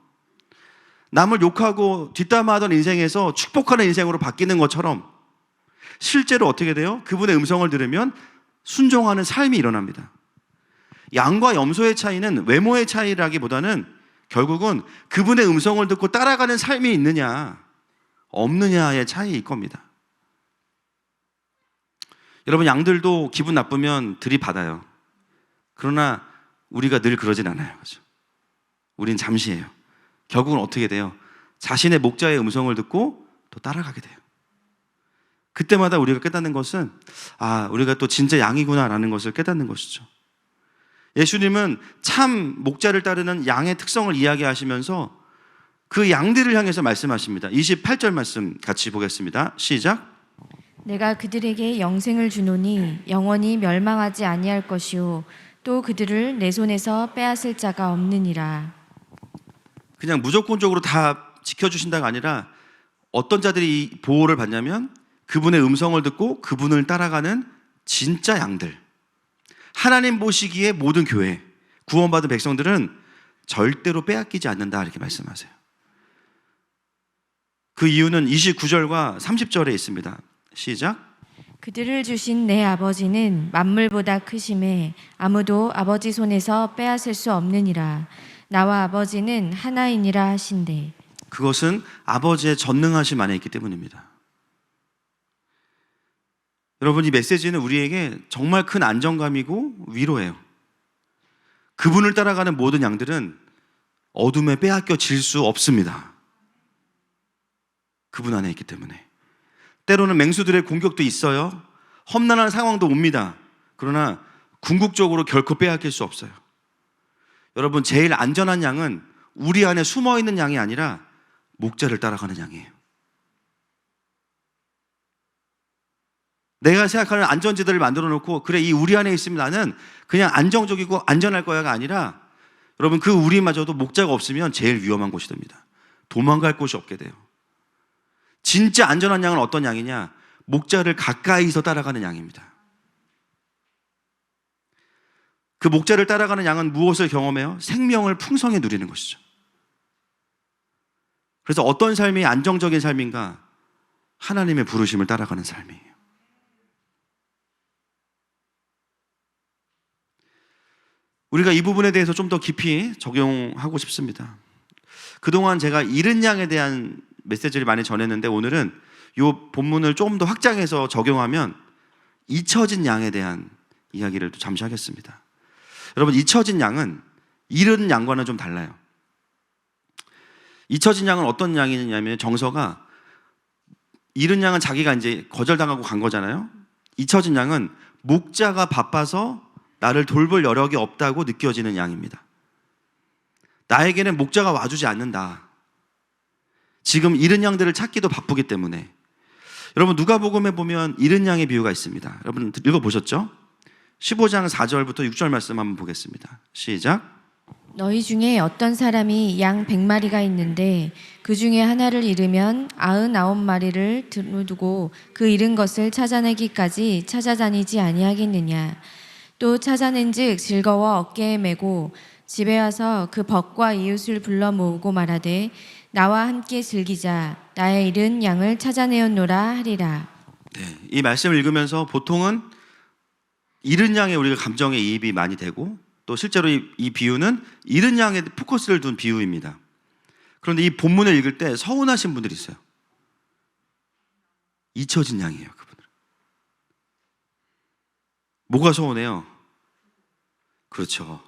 남을 욕하고 뒷담화하던 인생에서 축복하는 인생으로 바뀌는 것처럼 실제로 어떻게 돼요? 그분의 음성을 들으면 순종하는 삶이 일어납니다. 양과 염소의 차이는 외모의 차이라기보다는 결국은 그분의 음성을 듣고 따라가는 삶이 있느냐 없느냐의 차이일 겁니다. 여러분, 양들도 기분 나쁘면 들이받아요. 그러나 우리가 늘 그러진 않아요. 그죠? 우린 잠시예요. 결국은 어떻게 돼요? 자신의 목자의 음성을 듣고 또 따라가게 돼요. 그때마다 우리가 깨닫는 것은 우리가 또 진짜 양이구나라는 것을 깨닫는 것이죠. 예수님은 참 목자를 따르는 양의 특성을 이야기하시면서 그 양들을 향해서 말씀하십니다. 28절 말씀 같이 보겠습니다. 시작. 내가 그들에게 영생을 주노니 영원히 멸망하지 아니할 것이요 또 그들을 내 손에서 빼앗을 자가 없느니라. 그냥 무조건적으로 다 지켜주신다가 아니라 어떤 자들이 이 보호를 받냐면 그분의 음성을 듣고 그분을 따라가는 진짜 양들. 하나님 보시기에 모든 교회, 구원받은 백성들은 절대로 빼앗기지 않는다 이렇게 말씀하세요. 그 이유는 29절과 30절에 있습니다. 시작. 그들을 주신 내 아버지는 만물보다 크심에 아무도 아버지 손에서 빼앗을 수 없느니라. 나와 아버지는 하나이니라 하신대. 그것은 아버지의 전능하심 안에 있기 때문입니다. 여러분, 이 메시지는 우리에게 정말 큰 안정감이고 위로예요. 그분을 따라가는 모든 양들은 어둠에 빼앗겨질 수 없습니다. 그분 안에 있기 때문에. 때로는 맹수들의 공격도 있어요. 험난한 상황도 옵니다. 그러나 궁극적으로 결코 빼앗길 수 없어요. 여러분, 제일 안전한 양은 우리 안에 숨어있는 양이 아니라 목자를 따라가는 양이에요. 내가 생각하는 안전지대를 만들어 놓고 그래 이 우리 안에 있으면 나는 그냥 안정적이고 안전할 거야가 아니라 여러분 그 우리마저도 목자가 없으면 제일 위험한 곳이 됩니다. 도망갈 곳이 없게 돼요. 진짜 안전한 양은 어떤 양이냐? 목자를 가까이서 따라가는 양입니다. 그 목자를 따라가는 양은 무엇을 경험해요? 생명을 풍성히 누리는 것이죠. 그래서 어떤 삶이 안정적인 삶인가? 하나님의 부르심을 따라가는 삶이에요. 우리가 이 부분에 대해서 좀 더 깊이 적용하고 싶습니다. 그동안 제가 잃은 양에 대한 메시지를 많이 전했는데 오늘은 이 본문을 조금 더 확장해서 적용하면 잊혀진 양에 대한 이야기를 또 잠시 하겠습니다. 여러분, 잊혀진 양은 잃은 양과는 좀 달라요. 잊혀진 양은 어떤 양이냐면 정서가 잃은 양은 자기가 이제 거절당하고 간 거잖아요. 잊혀진 양은 목자가 바빠서 나를 돌볼 여력이 없다고 느껴지는 양입니다. 나에게는 목자가 와주지 않는다. 지금 잃은 양들을 찾기도 바쁘기 때문에. 여러분, 누가복음에 보면 잃은 양의 비유가 있습니다. 여러분 읽어보셨죠? 15장 4절부터 6절 말씀 한번 보겠습니다. 시작. 너희 중에 어떤 사람이 양 100마리가 있는데 그 중에 하나를 잃으면 99마리를 두고 그 잃은 것을 찾아내기까지 찾아다니지 아니하겠느냐. 또 찾아낸즉 즐거워 어깨에 메고 집에 와서 그 벗과 이웃을 불러 모으고 말하되 나와 함께 즐기자. 나의 잃은 양을 찾아내었노라 하리라. 네, 이 말씀을 읽으면서 보통은 잃은 양에 우리가 감정에 이입이 많이 되고 또 실제로 이 비유는 잃은 양에 포커스를 둔 비유입니다. 그런데 이 본문을 읽을 때 서운하신 분들이 있어요. 잊혀진 양이에요, 그분들. 뭐가 서운해요? 그렇죠.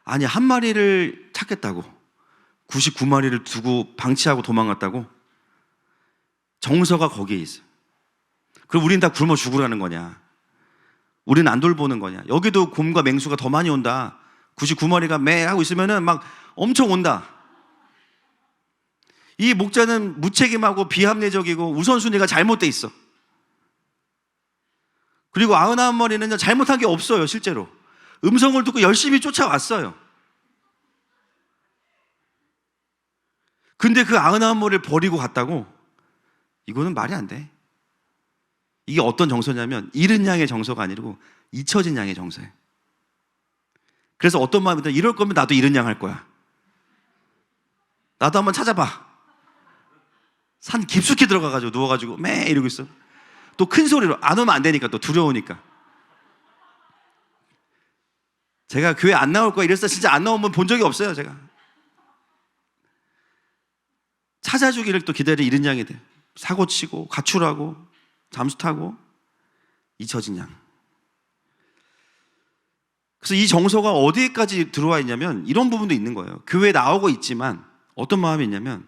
아니, 한 마리를 찾겠다고 99마리를 두고 방치하고 도망갔다고? 정서가 거기에 있어요. 그럼 우린 다 굶어 죽으라는 거냐? 우린 안 돌보는 거냐? 여기도 곰과 맹수가 더 많이 온다. 99마리가 매 하고 있으면은 막 엄청 온다. 이 목자는 무책임하고 비합리적이고 우선순위가 잘못돼 있어. 그리고 99마리는 잘못한 게 없어요, 실제로. 음성을 듣고 열심히 쫓아왔어요. 근데 그 99마리를 버리고 갔다고? 이거는 말이 안 돼. 이게 어떤 정서냐면 잃은 양의 정서가 아니고 잊혀진 양의 정서예요. 그래서 어떤 마음이든 이럴 거면 나도 잃은 양 할 거야. 나도 한번 찾아봐. 산 깊숙이 들어가가지고 누워가지고 매 이러고 있어. 또 큰 소리로 안 오면 안 되니까 또 두려우니까. 제가 교회 안 나올 거야 이랬을 때 진짜 안 나오면 본 적이 없어요, 제가. 찾아주기를 또 기다려 잃은 양이 돼. 사고 치고 가출하고 잠수 타고 잊혀진 양. 그래서 이 정서가 어디까지 들어와 있냐면 이런 부분도 있는 거예요. 교회에 나오고 있지만 어떤 마음이 있냐면,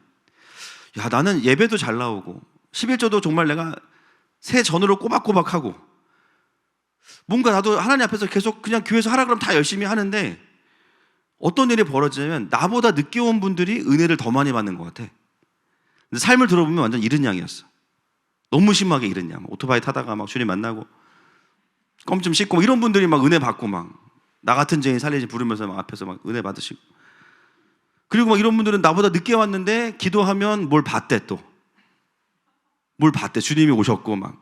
야, 나는 예배도 잘 나오고 11조도 정말 내가 새 전으로 꼬박꼬박하고 뭔가 나도 하나님 앞에서 계속 그냥 교회에서 하라 그러면 다 열심히 하는데, 어떤 일이 벌어지냐면 나보다 늦게 온 분들이 은혜를 더 많이 받는 것 같아. 근데 삶을 들어보면 완전 잃은 양이었어. 너무 심하게 잃은 양. 오토바이 타다가 막 주님 만나고 껌 좀 씹고 이런 분들이 막 은혜 받고 막 나 같은 죄인 살리지 부르면서 막 앞에서 막 은혜 받으시고, 그리고 막 이런 분들은 나보다 늦게 왔는데 기도하면 뭘 받대. 또 뭘 받대. 주님이 오셨고 막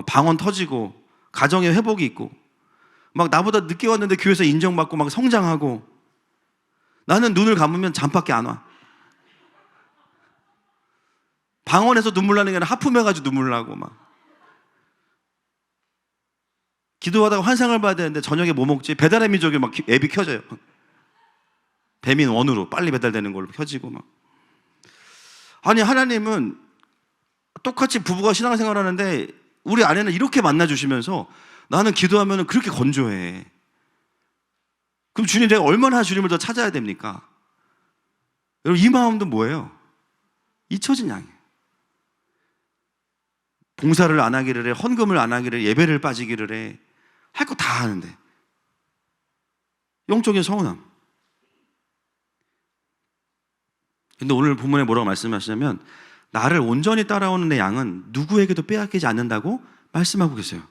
방언 터지고 가정에 회복이 있고, 막 나보다 늦게 왔는데 교회에서 인정받고 막 성장하고, 나는 눈을 감으면 잠밖에 안 와. 방언에서 눈물 나는 게 아니라 하품해가지고 눈물 나고, 막 기도하다가 환상을 봐야 되는데 저녁에 뭐 먹지? 배달의 민족에 막 앱이 켜져요. 배민 원으로 빨리 배달되는 걸로 켜지고 막. 아니, 하나님은 똑같이 부부가 신앙생활 하는데 우리 아내는 이렇게 만나주시면서 나는 기도하면 그렇게 건조해. 그럼 주님, 내가 얼마나 주님을 더 찾아야 됩니까? 여러분, 이 마음도 뭐예요? 잊혀진 양이에요. 봉사를 안 하기를 해, 헌금을 안 하기를 해, 예배를 빠지기를 해, 할 거 다 하는데 영적인 서운함. 근데 오늘 본문에 뭐라고 말씀하시냐면, 나를 온전히 따라오는 내 양은 누구에게도 빼앗기지 않는다고 말씀하고 계세요.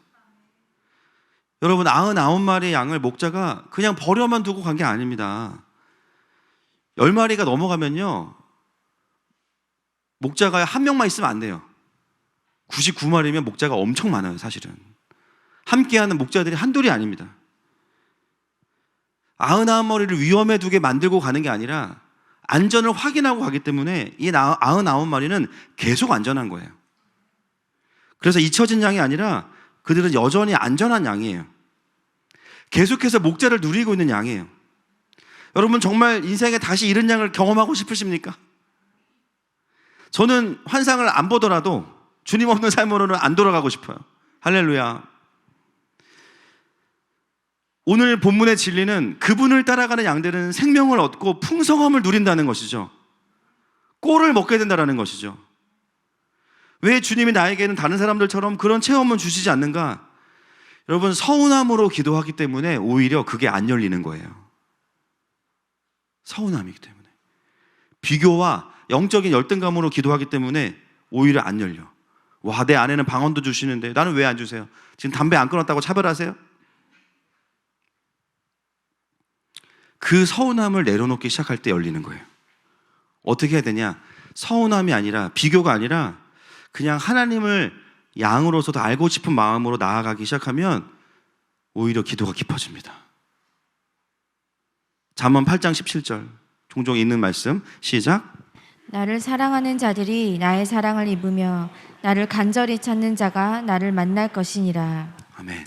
여러분, 99마리의 양을 목자가 그냥 버려만 두고 간 게 아닙니다. 10마리가 넘어가면요, 목자가 한 명만 있으면 안 돼요. 99마리면 목자가 엄청 많아요. 사실은 함께하는 목자들이 한둘이 아닙니다. 99마리를 위험에 두게 만들고 가는 게 아니라 안전을 확인하고 가기 때문에 이 99마리는 계속 안전한 거예요. 그래서 잊혀진 양이 아니라 그들은 여전히 안전한 양이에요. 계속해서 목자를 누리고 있는 양이에요. 여러분, 정말 인생에 다시 잃은 양을 경험하고 싶으십니까? 저는 환상을 안 보더라도 주님 없는 삶으로는 안 돌아가고 싶어요. 할렐루야. 오늘 본문의 진리는 그분을 따라가는 양들은 생명을 얻고 풍성함을 누린다는 것이죠. 꼴을 먹게 된다는 것이죠. 왜 주님이 나에게는 다른 사람들처럼 그런 체험은 주시지 않는가? 여러분, 서운함으로 기도하기 때문에 오히려 그게 안 열리는 거예요. 서운함이기 때문에. 비교와 영적인 열등감으로 기도하기 때문에 오히려 안 열려. 와, 내 아내는 방언도 주시는데 나는 왜 안 주세요? 지금 담배 안 끊었다고 차별하세요? 그 서운함을 내려놓기 시작할 때 열리는 거예요. 어떻게 해야 되냐? 서운함이 아니라, 비교가 아니라 그냥 하나님을 양으로서 더 알고 싶은 마음으로 나아가기 시작하면 오히려 기도가 깊어집니다. 잠언 8장 17절 종종 있는 말씀, 시작. 나를 사랑하는 자들이 나의 사랑을 입으며 나를 간절히 찾는 자가 나를 만날 것이니라. 아멘.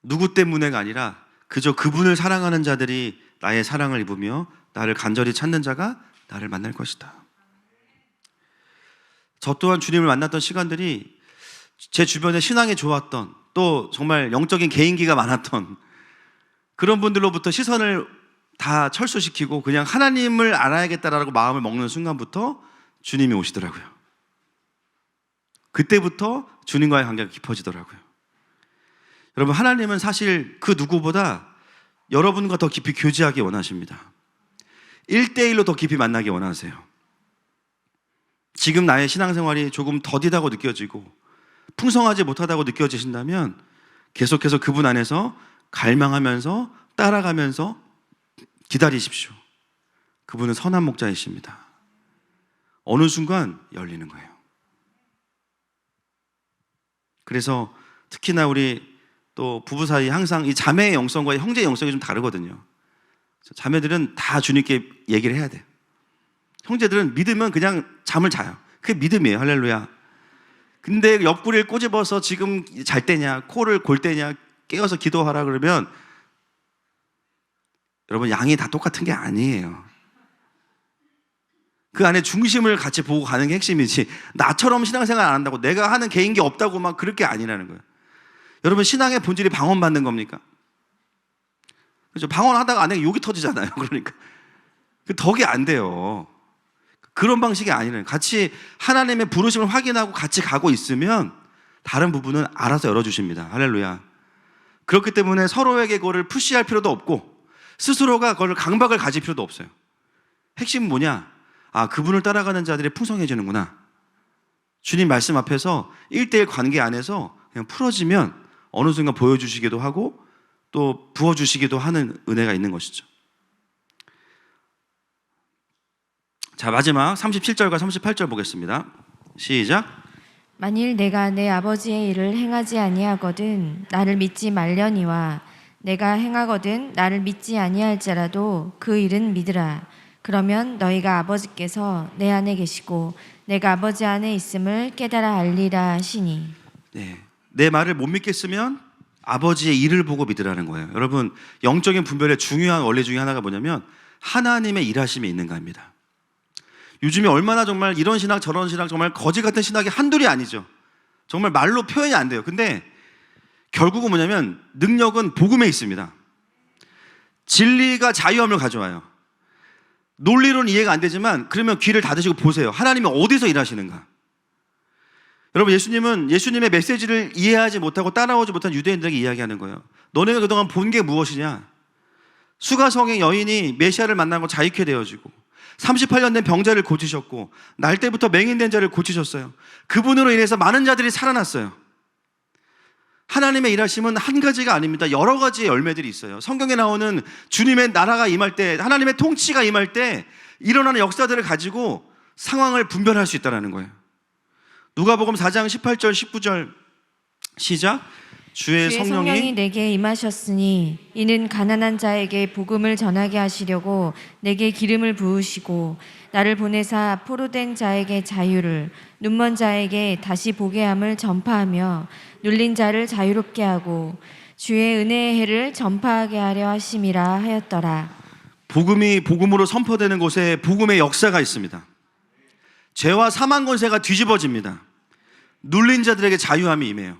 누구 때문에가 아니라 그저 그분을 사랑하는 자들이 나의 사랑을 입으며 나를 간절히 찾는 자가 나를 만날 것이다. 저 또한 주님을 만났던 시간들이 제 주변에 신앙이 좋았던, 또 정말 영적인 개인기가 많았던 그런 분들로부터 시선을 다 철수시키고 그냥 하나님을 알아야겠다라고 마음을 먹는 순간부터 주님이 오시더라고요. 그때부터 주님과의 관계가 깊어지더라고요. 여러분, 하나님은 사실 그 누구보다 여러분과 더 깊이 교제하기 원하십니다. 1대1로 더 깊이 만나기 원하세요. 지금 나의 신앙생활이 조금 더디다고 느껴지고 풍성하지 못하다고 느껴지신다면 계속해서 그분 안에서 갈망하면서 따라가면서 기다리십시오. 그분은 선한 목자이십니다. 어느 순간 열리는 거예요. 그래서 특히나 우리 또 부부 사이 항상 이 자매의 영성과 형제의 영성이 좀 다르거든요. 자매들은 다 주님께 얘기를 해야 돼요. 형제들은 믿으면 그냥 잠을 자요. 그게 믿음이에요. 할렐루야. 근데 옆구리를 꼬집어서 지금 잘 때냐, 코를 골 때냐, 깨어서 기도하라 그러면 여러분, 양이 다 똑같은 게 아니에요. 그 안에 중심을 같이 보고 가는 게 핵심이지, 나처럼 신앙생활 안 한다고 내가 하는 개인기 없다고 막 그럴 게 아니라는 거예요. 여러분, 신앙의 본질이 방언받는 겁니까? 그렇죠? 방언하다가 안에 욕이 터지잖아요. 그러니까 그 덕이 안 돼요. 그런 방식이 아니에요. 같이 하나님의 부르심을 확인하고 같이 가고 있으면 다른 부분은 알아서 열어주십니다. 할렐루야. 그렇기 때문에 서로에게 그거를 푸시할 필요도 없고 스스로가 그걸 강박을 가질 필요도 없어요. 핵심은 뭐냐? 아, 그분을 따라가는 자들이 풍성해지는구나. 주님 말씀 앞에서 1대1 관계 안에서 그냥 풀어지면 어느 순간 보여주시기도 하고 또 부어주시기도 하는 은혜가 있는 것이죠. 자, 마지막 37절과 38절 보겠습니다. 시작. 만일 내가 내 아버지의 일을 행하지 아니하거든 나를 믿지 말려니와 내가 행하거든 나를 믿지 아니할지라도 그 일은 믿으라. 그러면 너희가 아버지께서 내 안에 계시고 내가 아버지 안에 있음을 깨달아 알리라 하시니. 네, 내 말을 못 믿겠으면 아버지의 일을 보고 믿으라는 거예요. 여러분, 영적인 분별의 중요한 원리 중에 하나가 뭐냐면 하나님의 일하심이 있는가입니다. 요즘에 얼마나 정말 이런 신학 저런 신학 정말 거지 같은 신학이 한둘이 아니죠. 정말 말로 표현이 안 돼요. 근데 결국은 뭐냐면 능력은 복음에 있습니다. 진리가 자유함을 가져와요. 논리로는 이해가 안 되지만 그러면 귀를 닫으시고 보세요. 하나님이 어디서 일하시는가. 여러분, 예수님은 예수님의 메시지를 이해하지 못하고 따라오지 못한 유대인들에게 이야기하는 거예요. 너네가 그동안 본 게 무엇이냐. 수가성의 여인이 메시아를 만나고 자유케 되어지고 38년 된 병자를 고치셨고 날 때부터 맹인된 자를 고치셨어요. 그분으로 인해서 많은 자들이 살아났어요. 하나님의 일하심은 한 가지가 아닙니다. 여러 가지의 열매들이 있어요. 성경에 나오는 주님의 나라가 임할 때, 하나님의 통치가 임할 때 일어나는 역사들을 가지고 상황을 분별할 수 있다는 거예요. 누가복음 4장 18절 19절 시작. 주의 성령이 내게 임하셨으니 이는 가난한 자에게 복음을 전하게 하시려고 내게 기름을 부으시고 나를 보내사 포로된 자에게 자유를, 눈먼 자에게 다시 보게 함을 전파하며 눌린 자를 자유롭게 하고 주의 은혜의 해를 전파하게 하려 하심이라 하였더라. 복음이 복음으로 선포되는 곳에 복음의 역사가 있습니다. 죄와 사망 권세가 뒤집어집니다. 눌린 자들에게 자유함이 임해요.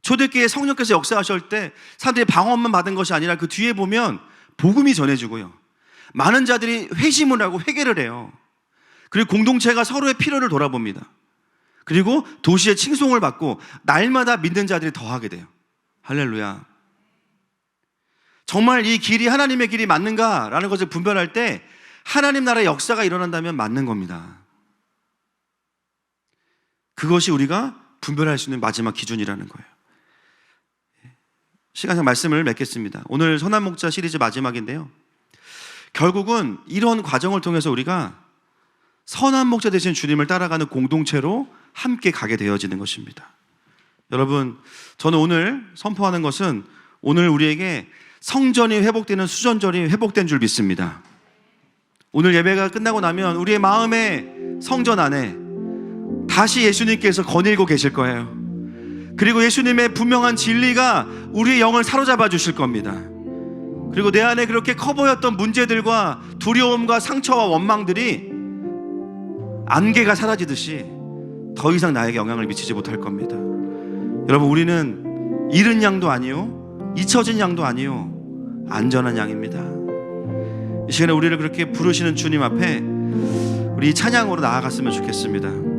초대교회 성령께서 역사하실 때 사람들이 방언만 받은 것이 아니라 그 뒤에 보면 복음이 전해지고요. 많은 자들이 회심을 하고 회개를 해요. 그리고 공동체가 서로의 필요를 돌아봅니다. 그리고 도시의 칭송을 받고 날마다 믿는 자들이 더하게 돼요. 할렐루야. 정말 이 길이 하나님의 길이 맞는가라는 것을 분별할 때 하나님 나라의 역사가 일어난다면 맞는 겁니다. 그것이 우리가 분별할 수 있는 마지막 기준이라는 거예요. 시간상 말씀을 맺겠습니다. 오늘 선한 목자 시리즈 마지막인데요. 결국은 이런 과정을 통해서 우리가 선한 목자 되신 주님을 따라가는 공동체로 함께 가게 되어지는 것입니다. 여러분, 저는 오늘 선포하는 것은 오늘 우리에게 성전이 회복되는 수전전이 회복된 줄 믿습니다. 오늘 예배가 끝나고 나면 우리의 마음의 성전 안에 다시 예수님께서 거닐고 계실 거예요. 그리고 예수님의 분명한 진리가 우리의 영을 사로잡아 주실 겁니다. 그리고 내 안에 그렇게 커 보였던 문제들과 두려움과 상처와 원망들이 안개가 사라지듯이 더 이상 나에게 영향을 미치지 못할 겁니다. 여러분, 우리는 잃은 양도 아니요, 잊혀진 양도 아니요, 안전한 양입니다. 이 시간에 우리를 그렇게 부르시는 주님 앞에 우리 찬양으로 나아갔으면 좋겠습니다.